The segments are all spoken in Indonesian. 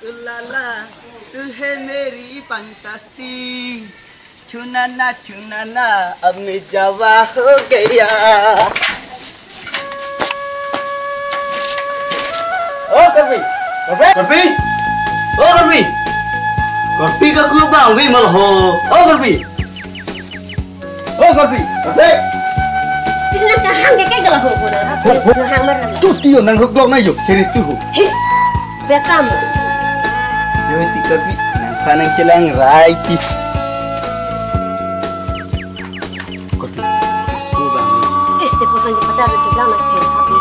ulala, tu hai meri fantasi. Chunana, अब मैं जवा हो गया. Oh, Korpi, Korpi ka ku bang wi mal ho. Oh, Korpi. Isna ka hang ke gala ho boda. Na hang mar. Tu tio nang hok blok na yok ceri tu ho. Betam. Jo ti Korpi nang panang celang rai ti. Korpi, ku bang. Este posan de patar de lama ke habi.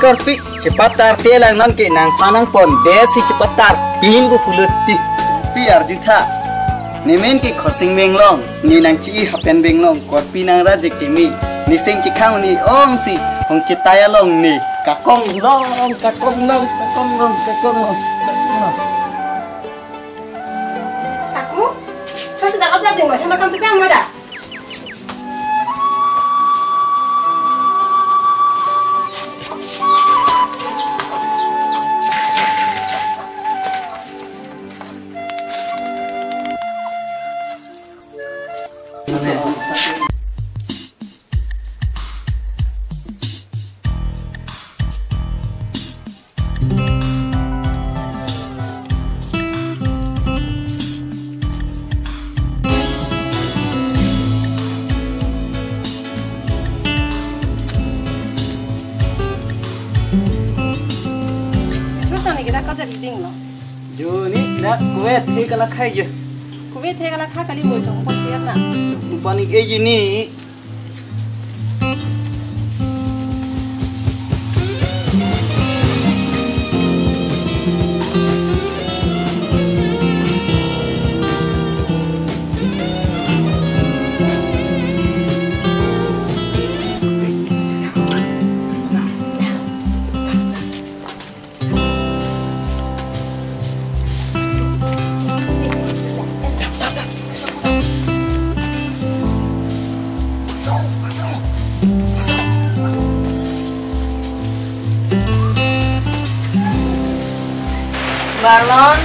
Korpi, cepat tar telang nang ke nang panang pon desi cepat tar pin bu puluti. Biar jutha. Nemen ke khorsing menglong, ni nang chi hapen benglong, Korpi nang rajek timi. Ni sing chi khang ni ong si, hong citaya long ni. Kakong long. Aku? Kau sedang kerja di mana? Sama kamu sedang mana? Kita kerja di ding lo. Jo ni nak kuat he kala khai je. Kuwait he kala kha kali mo jong pon siap na. Panik e ji ni. Marlon,